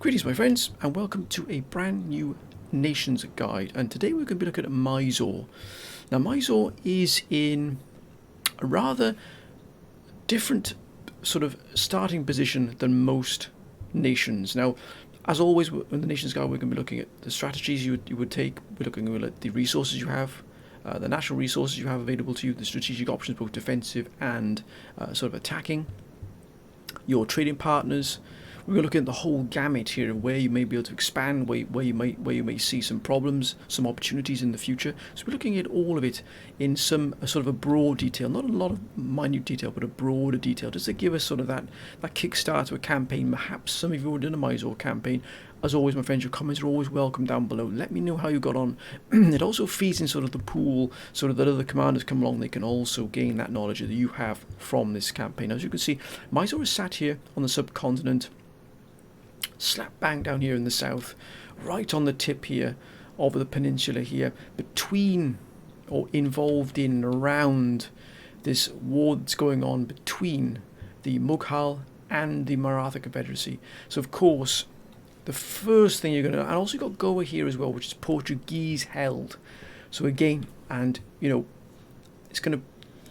Greetings my friends and welcome to a brand new nations guide, and today we're going to be looking at Mysore. Now Mysore is in a rather different sort of starting position than most nations. Now as always in the nations guide we're going to be looking at the strategies you would take, we're looking at the resources you have, the natural resources you have available to you, the strategic options both defensive and sort of attacking, your trading partners. We're going to look at the whole gamut here of where you may be able to expand, where you may see some problems, some opportunities in the future. So we're looking at all of it in some sort of a broad detail, not a lot of minute detail, but a broader detail, just to give us sort of that kickstart to a campaign. Perhaps some of you have already done a Mysore campaign. As always, my friends, your comments are always welcome down below. Let me know how you got on. It also feeds in sort of the pool, sort of that other commanders come along, they can also gain that knowledge that you have from this campaign. As you can see, Mysore is sat here on the subcontinent, slap bang down here in the south, right on the tip here of the peninsula here, between or involved in and around this war that's going on between the Mughal and the Maratha Confederacy. So of course the first thing you're going to, and also you've got Goa here as well, which is Portuguese held. So again, and you know, it's going to,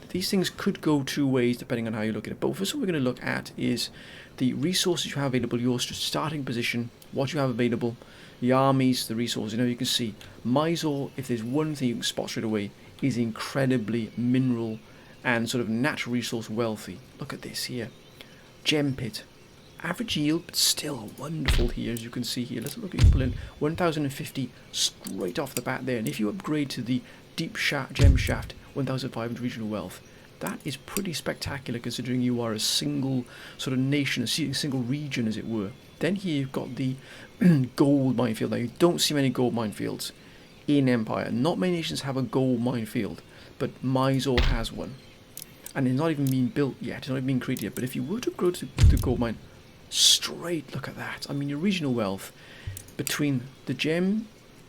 these things could go two ways depending on how you look at it. But first what we're going to look at is the resources you have available, your starting position, what you have available, the armies, the resources. You know, you can see Mysore, if there's one thing you can spot straight away, is incredibly mineral and sort of natural resource wealthy. Look at this here. Gem pit. Average yield, but still wonderful here, as you can see here. Let's look at, you pull in 1050 straight off the bat there. And if you upgrade to the deep gem shaft, 1500 regional wealth. That is pretty spectacular considering you are a single sort of nation, a single region as it were. Then here you've got the gold minefield. Now you don't see many gold minefields in Empire. Not many nations have a gold minefield, but Mysore has one. And it's not even been built yet, it's not even been created yet. But if you were to grow to the gold mine, straight, look at that. I mean, your regional wealth between the gem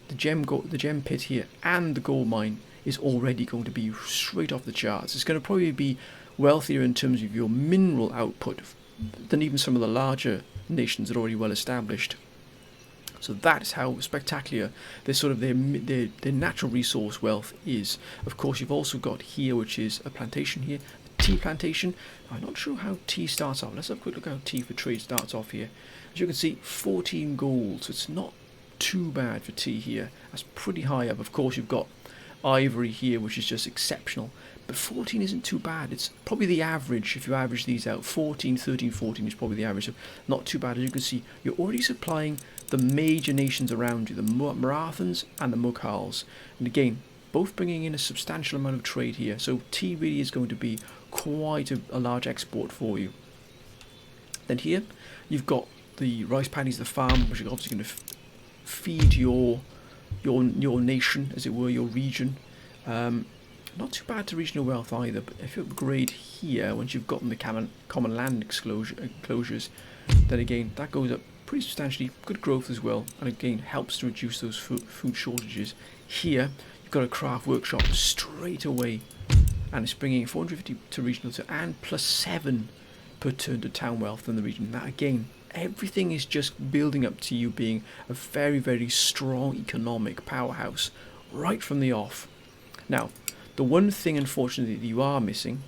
pit here and the gold mine is already going to be straight off the charts. It's going to probably be wealthier in terms of your mineral output than even some of the larger nations that are already well established. So that's how spectacular this sort of their natural resource wealth is. Of course, you've also got here, which is a plantation here, a tea plantation. I'm not sure how tea starts off. Let's have a quick look at how tea for trade starts off here. As you can see, 14 gold, so it's not too bad for tea here. That's pretty high up. Of course, you've got ivory here, which is just exceptional, but 14 isn't too bad. It's probably the average. If you average these out, 14, 13, 14 is probably the average, so not too bad. As you can see, you're already supplying the major nations around you, the Marathans and the Mughals, and again both bringing in a substantial amount of trade here, so tea really is going to be quite a large export for you. Then here you've got the rice paddies, the farm, which are obviously going to feed your nation, as it were, your region. Not too bad to regional wealth either, but if you upgrade here, once you've gotten the common land enclosures, then again that goes up pretty substantially. Good growth as well, and again helps to reduce those food shortages. Here you've got a craft workshop straight away, and it's bringing 450 to regional and plus 7 per turn to town wealth in the region. That again, everything is just building up to you being a very, very strong economic powerhouse right from the off. Now, the one thing unfortunately that you are missing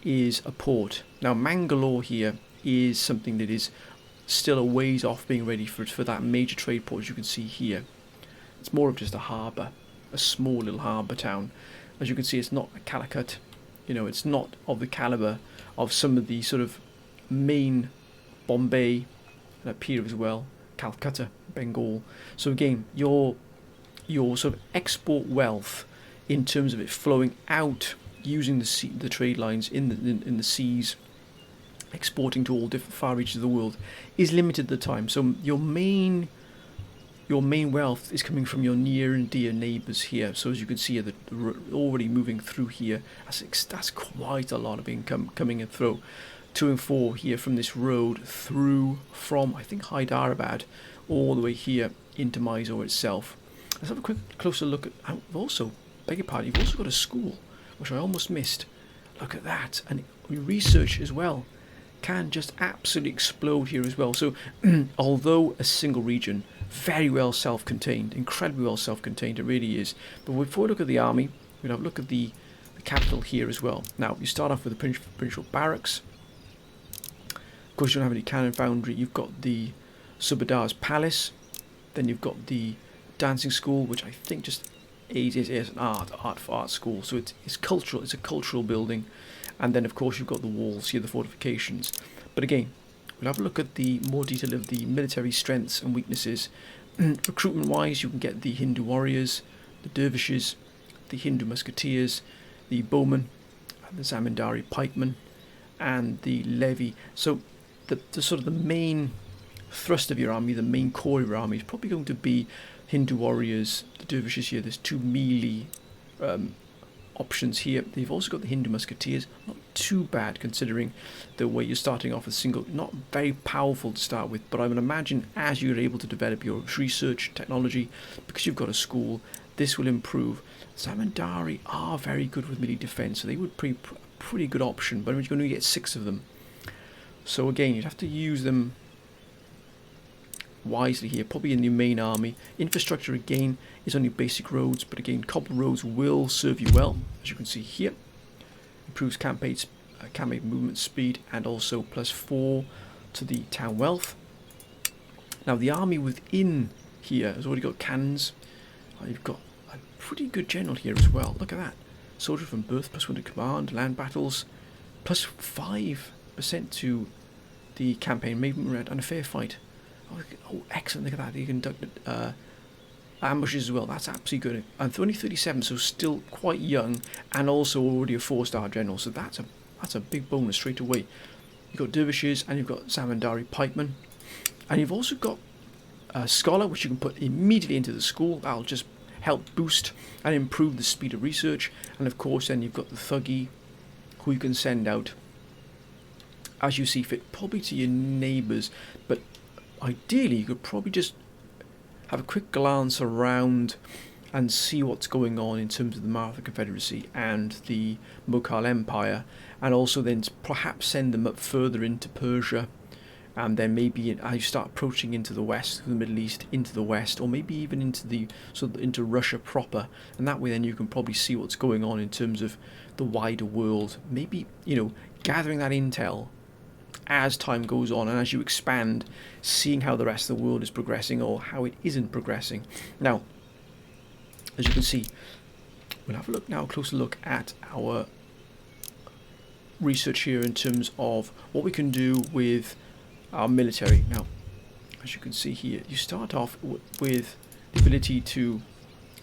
is a port. Now, Bangalore here is something that is still a ways off being ready for that major trade port, as you can see here. It's more of just a harbour, a small little harbour town. As you can see, it's not a Calicut, you know, it's not of the calibre of some of the sort of main Bombay and up here as well, Calcutta, Bengal. So again, your sort of export wealth in terms of it flowing out using the trade lines in the seas, exporting to all different far reaches of the world, is limited at the time. So your main wealth is coming from your near and dear neighbours here. So as you can see, they're already moving through here. That's quite a lot of income coming in through. To and fro here from this road through from, I think, Hyderabad all the way here into Mysore itself. Let's have a quick closer look at, you've also got a school, which I almost missed. Look at that. And we research as well can just absolutely explode here as well. So although a single region, very well self-contained, incredibly well self-contained, it really is. But before we look at the army, we'll have a look at the capital here as well. Now, you start off with the provincial barracks. Of course, you don't have any cannon foundry. You've got the Subadar's palace. Then you've got the dancing school, which I think just is an art school. So it's cultural. It's a cultural building. And then, of course, you've got the walls here, the fortifications. But again, we'll have a look at the more detail of the military strengths and weaknesses. Recruitment-wise, you can get the Hindu warriors, the dervishes, the Hindu musketeers, the bowmen, the zamindari pikemen, and the levy. So the sort of the main thrust of your army, the main core of your army, is probably going to be Hindu warriors, the dervishes here. There's two melee options here. They've also got the Hindu musketeers. Not too bad considering the way you're starting off with single. Not very powerful to start with, but I would imagine as you're able to develop your research technology, because you've got a school, this will improve. Zamindari are very good with melee defense, so they would be a pretty good option, but you're going to get 6 of them. So again, you'd have to use them wisely here, probably in the main army. Infrastructure again is only basic roads, but again, cobbled roads will serve you well, as you can see here. Improves campaign movement speed, and also +4 to the town wealth. Now the army within here has already got cannons. You've got a pretty good general here as well. Look at that. Soldier from birth, +1 to command, land battles, +5% to the campaign movement and a fair fight. Oh, excellent! Look at that. You conducted ambushes as well. That's absolutely good. And only 37, so still quite young, and also already a 4-star general. So that's a big bonus straight away. You've got dervishes, and you've got zamindari pikemen, and you've also got a scholar, which you can put immediately into the school. That'll just help boost and improve the speed of research. And of course, then you've got the thuggy, who you can send out as you see fit, probably to your neighbours, but ideally you could probably just have a quick glance around and see what's going on in terms of the Maratha Confederacy and the Mughal Empire, and also then perhaps send them up further into Persia, and then maybe as you start approaching into the west, the Middle East, into the west, or maybe even into Russia proper, and that way then you can probably see what's going on in terms of the wider world, maybe, gathering that intel as time goes on and as you expand, seeing how the rest of the world is progressing or how it isn't progressing. Now, as you can see, we'll have a closer look at our research here in terms of what we can do with our military. Now, as you can see here, you start off with the ability to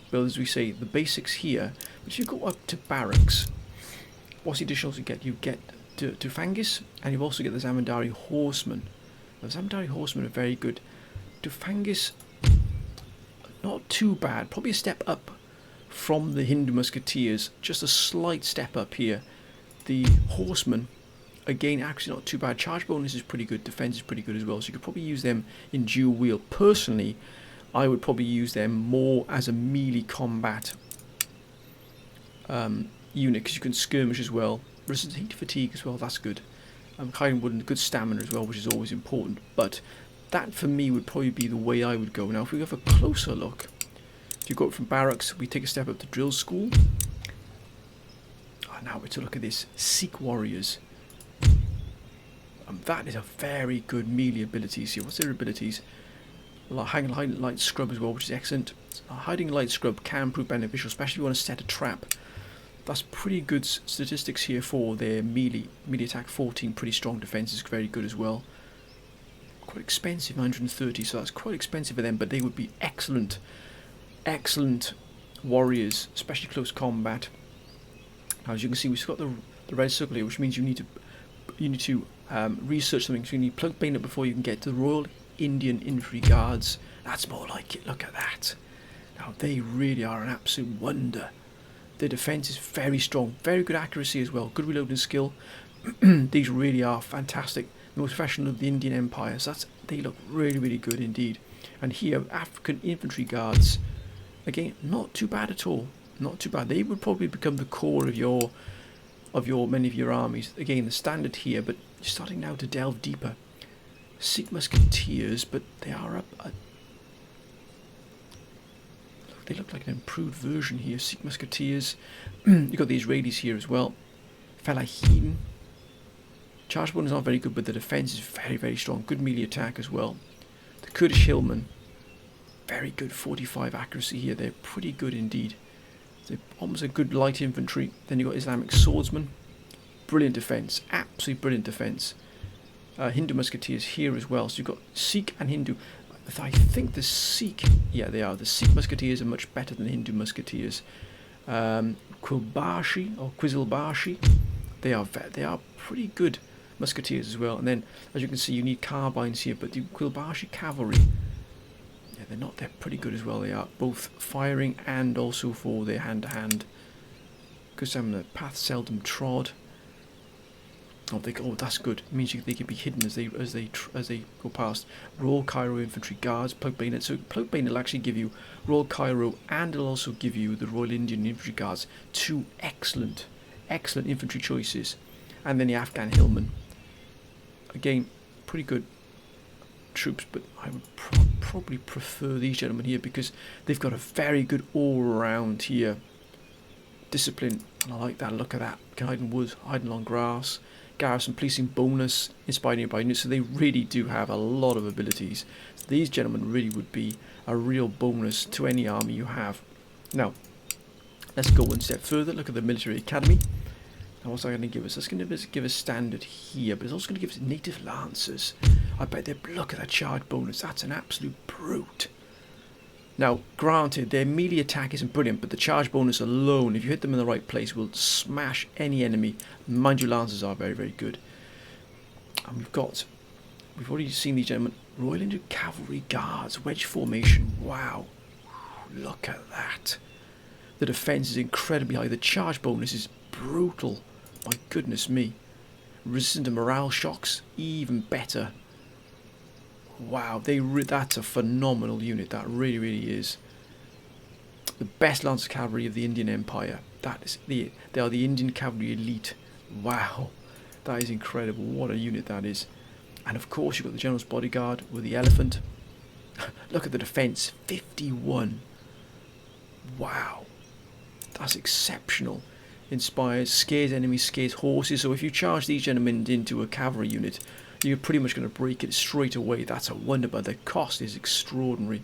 build, as we say, the basics here, but you go up to barracks. What's the additionals you get? You get to Fangis, and you also get the Zamindari horsemen. The Zamindari horsemen are very good. To Fangis, not too bad, probably a step up from the Hindu musketeers, just a slight step up here. The horsemen, again, actually not too bad. Charge bonus is pretty good, defense is pretty good as well, so you could probably use them in dual wheel. Personally, I would probably use them more as a melee combat unit, because you can skirmish as well. Resistance heat fatigue as well, that's good. Hiding wood and good stamina as well, which is always important. But that for me would probably be the way I would go. Now if we have a closer look, if you go up from barracks, we take a step up to drill school. Now we're to look at this Sikh warriors. That is a very good melee abilities here. What's their abilities? Hiding light scrub as well, which is excellent. Hiding light scrub can prove beneficial, especially if you want to set a trap. That's pretty good statistics here for their melee attack. 14, pretty strong defense is very good as well. Quite expensive, 930, so that's quite expensive for them, but they would be excellent warriors, especially close combat. Now, as you can see, we've got the red circle here, which means you need to research something. So you need plug bayonet before you can get to the Royal Indian Infantry Guards. That's more like it. Look at that. Now they really are an absolute wonder. Their defense is very strong, very good accuracy as well, good reloading skill. These really are fantastic. The most professional of the Indian Empire. So they look really, really good indeed. And here, African Infantry Guards, again, not too bad at all. Not too bad. They would probably become the core of many of your armies. Again, the standard here, but you're starting now to delve deeper. Sikh musketeers, but they are they look like an improved version here. Sikh musketeers. You've got the Israelis here as well. Falahin. Charge bonus is not very good, but the defense is very, very strong. Good melee attack as well. The Kurdish hillmen. Very good 45 accuracy here. They're pretty good indeed. They're almost a good light infantry. Then you've got Islamic swordsmen. Brilliant defense. Absolutely brilliant defense. Hindu musketeers here as well. So you've got Sikh and Hindu. I think the Sikh, yeah, they are. The Sikh musketeers are much better than the Hindu musketeers. Quilbashi or Quizilbashi, they are pretty good musketeers as well. And then, as you can see, you need carbines here, but the Quilbashi cavalry, yeah, they're pretty good as well. They are both firing and also for their hand-to-hand. Because the path seldom trod. Oh, that's good. It means they can be hidden as they go past. Royal Cairo infantry guards, plug bayonet. So plug bayonet will actually give you Royal Cairo, and it'll also give you the Royal Indian infantry guards. Two excellent infantry choices. And then the Afghan hillmen. Again, pretty good troops, but I would probably prefer these gentlemen here because they've got a very good all-round here discipline, and I like that. Look at that, hiding woods, hiding along grass. Garrison policing bonus, inspired nearby units, so they really do have a lot of abilities. So these gentlemen really would be a real bonus to any army you have. Now, let's go one step further. Look at the military academy. Now, what's that going to give us? That's going to give us standard here, but it's also going to give us native lancers. I bet they look at that charge bonus. That's an absolute brute. Now, granted, their melee attack isn't brilliant, but the charge bonus alone, if you hit them in the right place, will smash any enemy. Mind you, lancers are very, very good. And we've already seen these gentlemen. Royal Indian Cavalry Guards, wedge formation. Wow, look at that. The defense is incredibly high. The charge bonus is brutal. My goodness me. Resistant to morale shocks, even better. Wow, that's a phenomenal unit. That really, really is. The best Lancer Cavalry of the Indian Empire. They are the Indian Cavalry elite. Wow, that is incredible. What a unit that is. And of course, you've got the General's Bodyguard with the elephant. Look at the defense, 51. Wow, that's exceptional. Inspires, scares enemies, scares horses. So if you charge these gentlemen into a cavalry unit, you're pretty much going to break it straight away. That's a wonder, but the cost is extraordinary.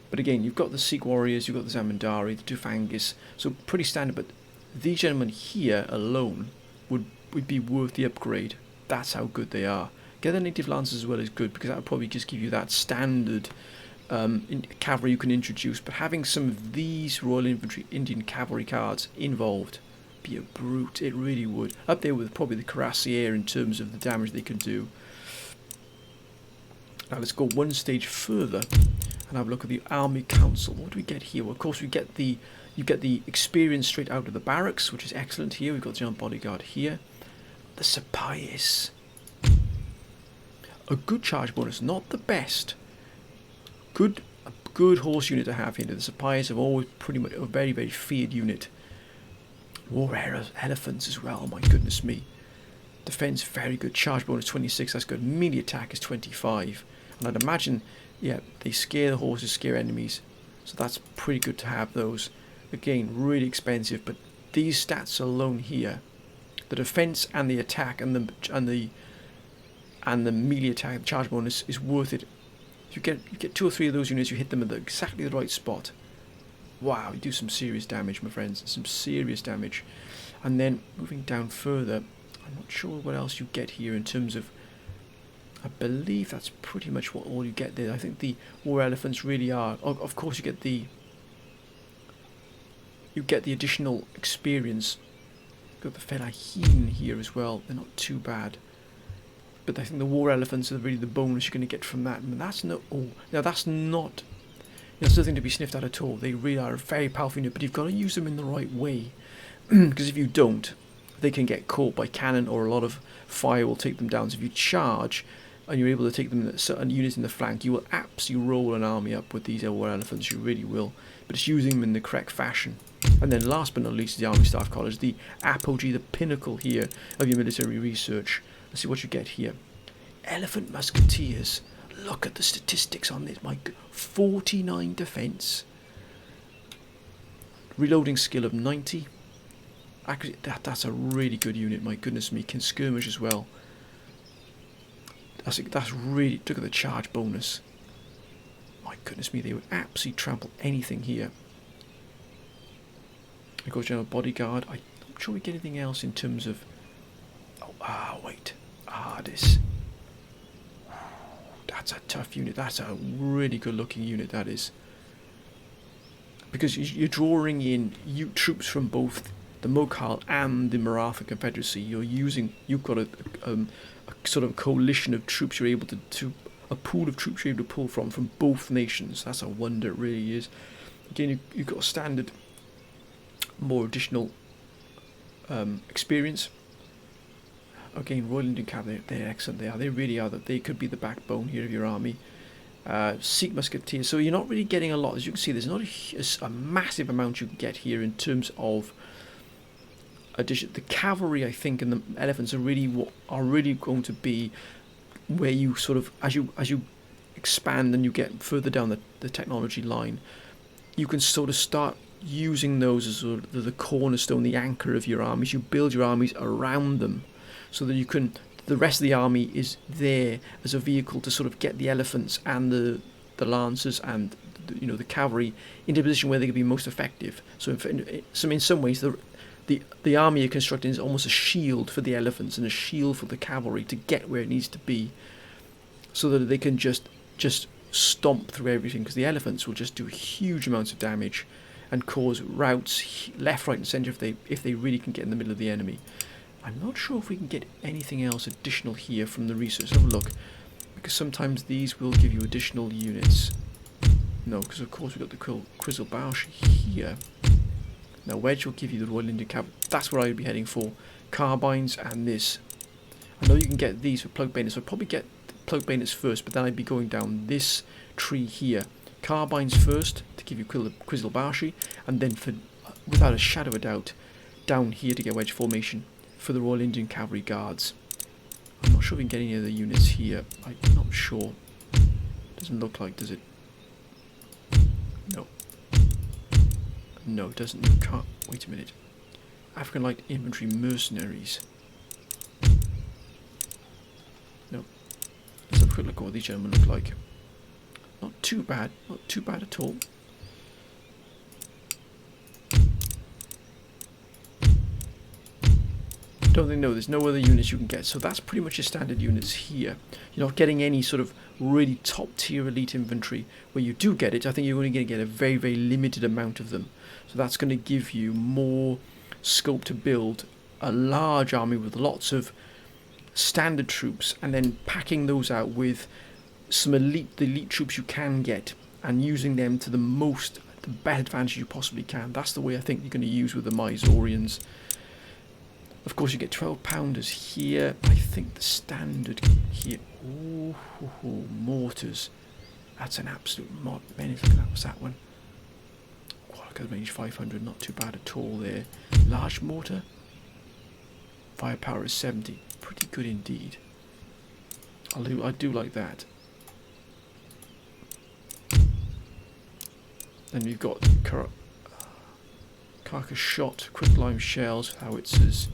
But again, you've got the Sikh warriors, you've got the Zamindari, the Tufangis, so pretty standard. But these gentlemen here alone would be worth the upgrade. That's how good they are. Get the native lancers as well is good, because that would probably just give you that standard cavalry you can introduce. But having some of these Royal Infantry Indian Cavalry cards involved be a brute. It really would. Up there with probably the Cuirassier in terms of the damage they can do. Now let's go one stage further and have a look at the Army Council. What do we get here? Well, of course you get the experience straight out of the barracks, which is excellent here. We've got the General Bodyguard here. The Sepoys. A good charge bonus, not the best. A good horse unit to have here. The Sepoys have always pretty much a very, very feared unit. War elephants as well, my goodness me. Defense very good, charge bonus 26, that's good. Melee attack is 25. And I'd imagine, yeah, they scare the horses, scare enemies. So that's pretty good to have those. Again, really expensive, but these stats alone here, the defense and the attack and the melee attack, the charge bonus is worth it. You get 2 or 3 of those units, you hit them at exactly the right spot. Wow, you do some serious damage, my friends. Some serious damage. And then moving down further, I'm not sure what else you get here in terms of. I believe that's pretty much all you get there. I think the war elephants really are. Of course, you get the additional experience. Got the Felahin here as well. They're not too bad. But I think the war elephants are really the bonus you're going to get from that. And that's no. Oh, now that's not. There's nothing to be sniffed at all. They really are a very powerful unit, but you've got to use them in the right way. Because if you don't, they can get caught by cannon, or a lot of fire will take them down. So if you charge, and you're able to take them certain units in the flank, you will absolutely roll an army up with these war elephants. You really will. But it's using them in the correct fashion. And then last but not least is the Army Staff College, the apogee, the pinnacle here of your military research. Let's see what you get here. Elephant Musketeers. Look at the statistics on this. My 49 defense. Reloading skill of 90. Actually, that's a really good unit. My goodness me. Can skirmish as well. That's really... Look at the charge bonus. My goodness me. They would absolutely trample anything here. Of course, General Bodyguard. I'm not sure we get anything else in terms of... Oh, wait. This... That's a tough unit. That's a really good looking unit, that is. Because you're drawing in troops from both the Mughal and the Maratha Confederacy. You've got a sort of coalition of troops you're able to a pool of troops you're able to pull from both nations. That's a wonder, it really is. Again, you've got a standard, more additional experience. Again, Royal Indian Cavalry, they're excellent. They really are. They could be the backbone here of your army. Sikh Musketeers. So you're not really getting a lot. As you can see, there's not a massive amount you can get here in terms of addition. The cavalry, I think, and the elephants are really going to be where you sort of, as you expand and you get further down the technology line, you can sort of start using those as sort of the cornerstone, the anchor of your armies. You build your armies around them, so that the rest of the army is there as a vehicle to sort of get the elephants and the lancers and the cavalry into a position where they can be most effective. So in some ways, the army you're constructing is almost a shield for the elephants and a shield for the cavalry to get where it needs to be, so that they can just stomp through everything, because the elephants will just do huge amounts of damage and cause routes left, right and centre if they really can get in the middle of the enemy. I'm not sure if we can get anything else additional here from the research. Have a look, because sometimes these will give you additional units. No, because of course we've got the Crizzle Bash here. Now Wedge will give you the Royal Indian Cavalry. That's where I would be heading for. Carbines and this. I know you can get these for plug bayonets, so I'd probably get plug bayonets first, but then I'd be going down this tree here. Carbines first to give you Crizzle Bashi, and then without a shadow of a doubt, down here to get wedge formation for the Royal Indian Cavalry Guards. I'm not sure if we can get any other units here. I'm not sure. Doesn't look like, does it? No. No, it doesn't. You can't. Wait a minute. African Light Infantry Mercenaries. No. Let's have a quick look at what these gentlemen look like. Not too bad. Not too bad at all. Don't think, no, there's no other units you can get, so that's pretty much your standard units here. You're not getting any sort of really top tier elite infantry. Where you do get it, I think you're only going to get a very, very limited amount of them. So that's going to give you more scope to build a large army with lots of standard troops, and then packing those out with some elite troops you can get, and using them to the best advantage you possibly can. That's the way I think you're going to use with the Mysoreans. Of course, you get 12 pounders here. I think the standard here. Ooh, mortars. That's an absolute menace. Look at that. What's that one? Oh, look at the range 500. Not too bad at all there. Large mortar. Firepower is 70. Pretty good indeed. I do like that. Then we've got carcass shot, quicklime shells, howitzers.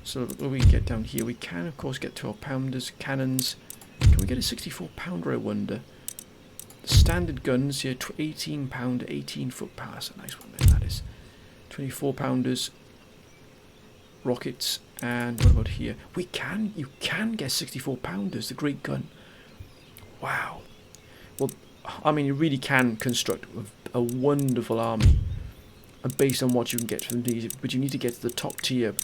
So what we can get down here, we can of course get 12 pounders, cannons. Can we get a 64 pounder, I wonder? The standard guns here, 18 pounder, 18 foot power. That's a nice one there, that is. 24 pounders, rockets, and what about here? You can get 64 pounders, the great gun. Wow. Well, I mean, you really can construct a wonderful army based on what you can get from these, but you need to get to the top tier.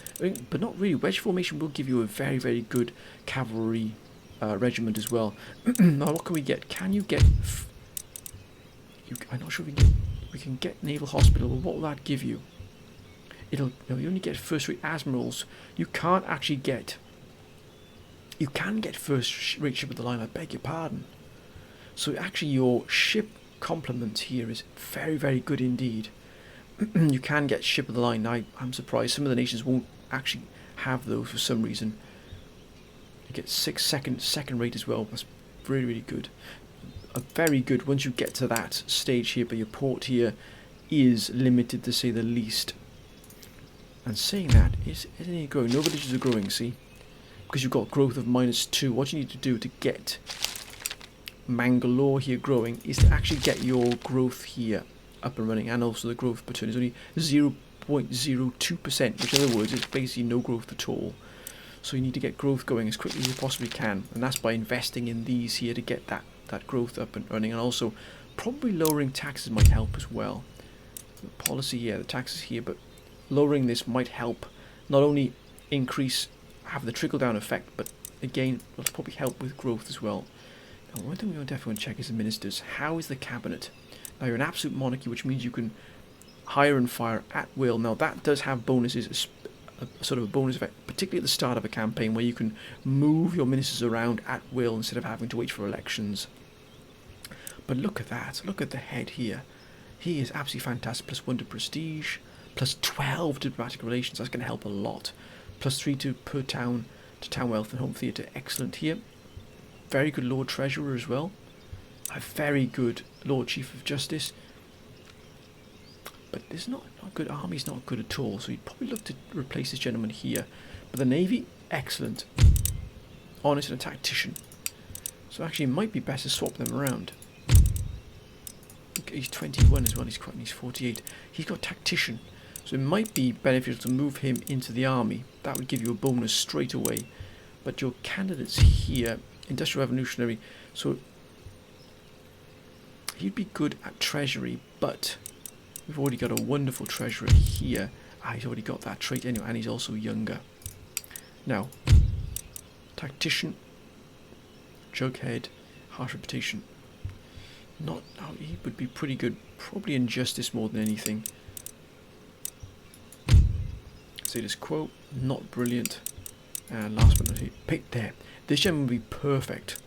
But not really. Wedge formation will give you a very, very good cavalry regiment as well. Now, what can we get? Can you get? I'm not sure if we can get naval hospital. What will that give you? You only get first rate admirals. You can't actually get you can get first-rate ship of the line, I beg your pardon. So actually your ship complement here is very, very good indeed. You can get ship of the line. I'm surprised some of the nations won't actually have those for some reason. You get second rate as well. That's really, really good. Very good once you get to that stage here, but your port here is limited to say the least. And saying that, isn't it growing? No villages are growing, see? Because you've got growth of -2. What you need to do to get Bangalore here growing is to actually get your growth here up and running, and also the growth per turn is only 0.02%, which in other words is basically no growth at all. So you need to get growth going as quickly as you possibly can, and that's by investing in these here to get that growth up and running, and also probably lowering taxes might help as well. The policy, yeah, the taxes here, but lowering this might help not only have the trickle down effect, but again it'll probably help with growth as well. Now, one thing we definitely want to check is the ministers. How is the cabinet? Now you're an absolute monarchy, which means you can hire and fire at will. Now that does have bonuses, sort of a bonus effect, particularly at the start of a campaign, where you can move your ministers around at will instead of having to wait for elections. But look at that, look at the head here. He is absolutely fantastic. +1 to prestige, +12 to diplomatic relations. That's going to help a lot. +3 to town wealth and home theatre. Excellent here. Very good Lord Treasurer as well. A very good Lord Chief of Justice. But it's not good. Army's not good at all. So you'd probably look to replace this gentleman here. But the Navy, excellent. Honest and a tactician. So actually it might be best to swap them around. He's 21 as well, he's 48. He's got tactician, so it might be beneficial to move him into the army. That would give you a bonus straight away. But your candidates here, industrial revolutionary, so he'd be good at treasury, but we've already got a wonderful treasurer here. He's already got that trait anyway, and he's also younger. Now, tactician, jughead, harsh reputation. He would be pretty good, probably in justice more than anything. Status quo, not brilliant. And last but not least, pick there. This gentleman would be perfect.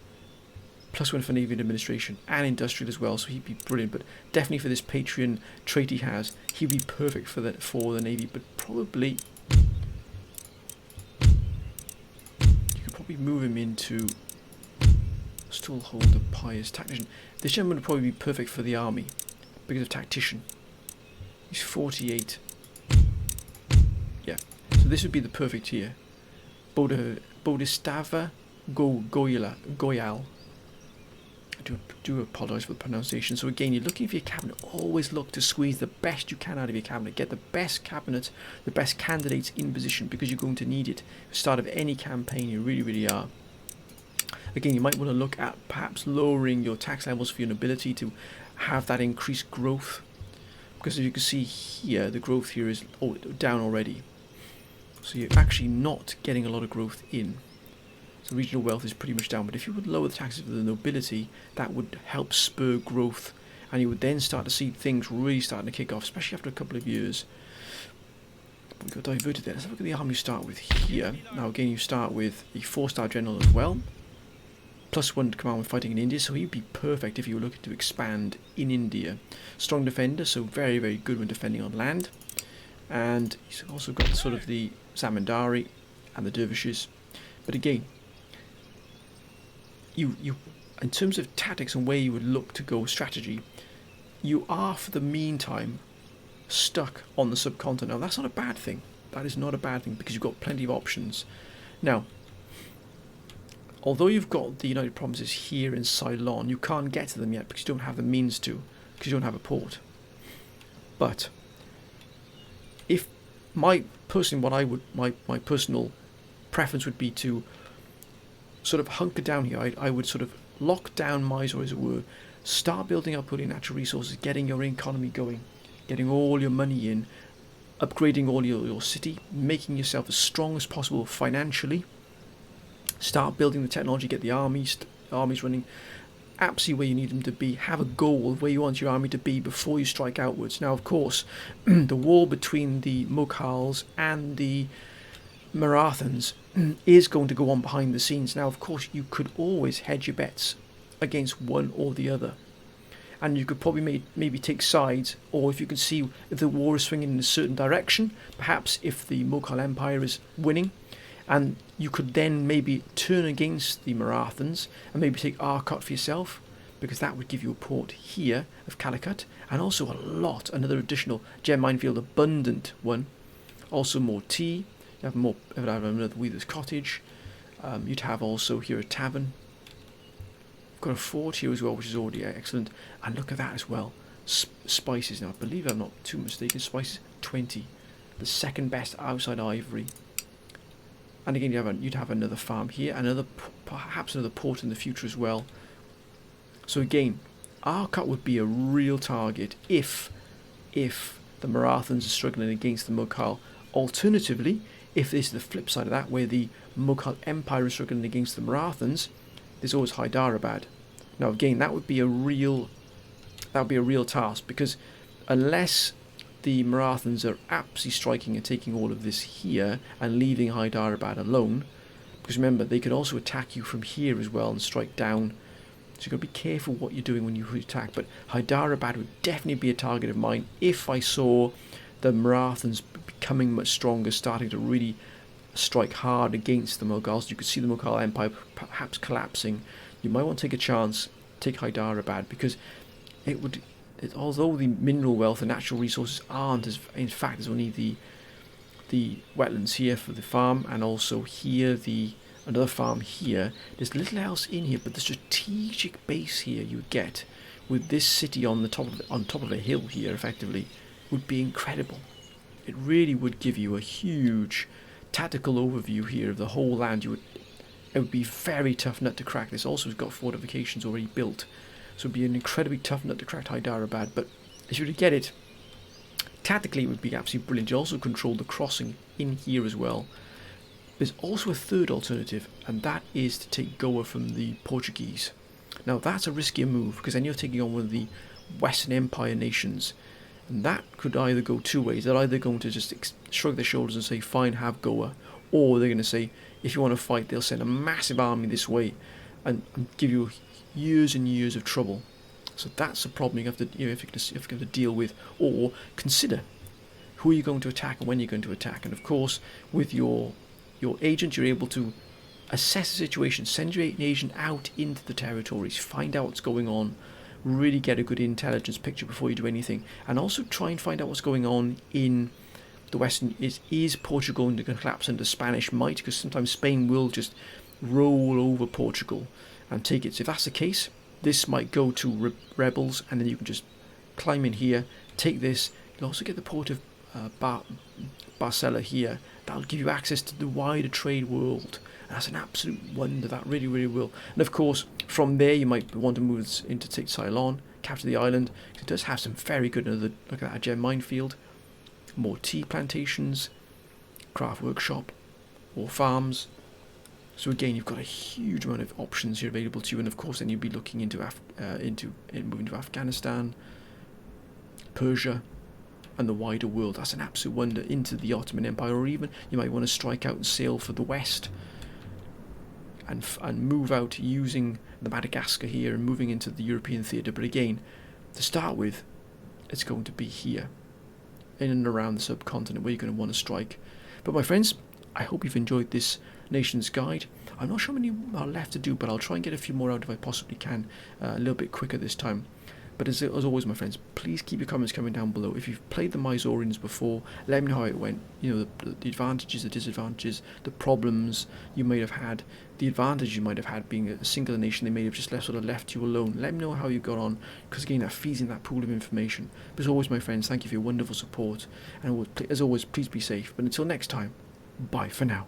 +1 for Navy administration and industrial as well, so he'd be brilliant. But definitely for this Patreon trait he has, he'd be perfect for the Navy. But probably you could probably move him into stallholder, pious, tactician. This gentleman would probably be perfect for the army because of tactician. He's 48. Yeah, so this would be the perfect here. Bodhistava Goyal. I do apologise for the pronunciation. So again, you're looking for your cabinet. Always look to squeeze the best you can out of your cabinet. Get the best cabinet, the best candidates in position, because you're going to need it at the start of any campaign. You really, really are. Again, you might want to look at perhaps lowering your tax levels for your nobility to have that increased growth. Because as you can see here, the growth here is down already. So you're actually not getting a lot of growth in. So regional wealth is pretty much down. But if you would lower the taxes for the nobility, that would help spur growth. And you would then start to see things really starting to kick off, especially after a couple of years. But we got diverted there. Let's have a look at the army you start with here. Now again, you start with the 4-star general as well. +1 to command when fighting in India, so he'd be perfect if you were looking to expand in India. Strong defender, so very, very good when defending on land. And he's also got sort of the Zamindari and the dervishes. But again, you in terms of tactics and where you would look to go strategy, you are for the meantime stuck on the subcontinent. Now that's not a bad thing. That is not a bad thing, because you've got plenty of options. Now, although you've got the United Provinces here in Ceylon, you can't get to them yet because you don't have the means to, because you don't have a port. But if my personal preference would be to sort of hunker down here, I would sort of lock down Mysore, as it were, start building up all your natural resources, getting your economy going, getting all your money in, upgrading all your city, making yourself as strong as possible financially. Start building the technology, get the armies running absolutely where you need them to be. Have a goal of where you want your army to be before you strike outwards. Now, of course, the war between the Mughals and the Marathans is going to go on behind the scenes. Now, of course, you could always hedge your bets against one or the other. And you could probably maybe take sides, or if you can see if the war is swinging in a certain direction, perhaps if the Mughal Empire is winning, and you could then maybe turn against the Marathans and maybe take Arcot for yourself, because that would give you a port here of Calicut, and also another additional gem minefield, abundant one. Also more tea. You have another weaver's cottage. You'd have also here a tavern. Got a fort here as well, which is already excellent. And look at that as well. Spices. Now, I believe I'm not too mistaken. Spices 20, the second best outside Ivory. And again, you'd have another farm here, perhaps another port in the future as well. So again, Arcot would be a real target if the Marathans are struggling against the Mughal. Alternatively, if this is the flip side of that, where the Mughal Empire is struggling against the Marathans, there's always Hyderabad. Now again, that would be a real task, because unless the Marathans are absolutely striking and taking all of this here and leaving Hyderabad alone, because remember, they could also attack you from here as well and strike down. So you've got to be careful what you're doing when you attack. But Hyderabad would definitely be a target of mine if I saw the Marathans becoming much stronger, starting to really strike hard against the Mughals. You could see the Mughal Empire perhaps collapsing. You might want to take a chance, take Hyderabad, because although the mineral wealth and natural resources aren't in fact there's only the wetlands here for the farm, and also here another farm here. There's little else in here, but the strategic base here you would get with this city on top of a hill here effectively would be incredible. It really would give you a huge tactical overview here of the whole land. It would be very tough nut to crack. This also has got fortifications already built, so it would be an incredibly tough nut to crack, Hyderabad. But if you were to get it, tactically it would be absolutely brilliant. You also control the crossing in here as well. There's also a third alternative, and that is to take Goa from the Portuguese. Now that's a riskier move, because then you're taking on one of the Western Empire nations, and that could either go two ways. They're either going to just shrug their shoulders and say, fine, have Goa, or they're going to say, if you want to fight, they'll send a massive army this way and give you years and years of trouble. So that's a problem you have to, if you have to deal with, or consider who you're going to attack and when you're going to attack. And of course, with your agent, you're able to assess the situation, send your agent out into the territories, find out what's going on, really get a good intelligence picture before you do anything, and also try and find out what's going on in the Western. Is Portugal going to collapse under Spanish might? Because sometimes Spain will just roll over Portugal and take it. So if that's the case, this might go to rebels, and then you can just climb in here, take this. You'll also get the port of Barcella here. That'll give you access to the wider trade world. And that's an absolute wonder. That really, really will. And of course, from there you might want to move into take Ceylon, capture the island. It does have some very good. Look at that, a gem minefield, more tea plantations, craft workshop, more farms. So again, you've got a huge amount of options here available to you. And of course, then you'll be looking into moving to Afghanistan, Persia, and the wider world. That's an absolute wonder, into the Ottoman Empire, or even you might want to strike out and sail for the west and move out using the Madagascar here and moving into the European theatre. But again, to start with, it's going to be here in and around the subcontinent where you're going to want to strike. But my friends, I hope you've enjoyed this nation's guide. I'm not sure how many are left to do, but I'll try and get a few more out if I possibly can, a little bit quicker this time. But as always, my friends, please keep your comments coming down below. If you've played the Mysoreans before, let me know how it went. You know, the advantages, the disadvantages, the problems you may have had, the advantage you might have had being a singular nation. They may have just left you alone. Let me know how you got on, because again, that feeds in that pool of information. But as always, my friends, thank you for your wonderful support. And as always, please be safe. But until next time, bye for now.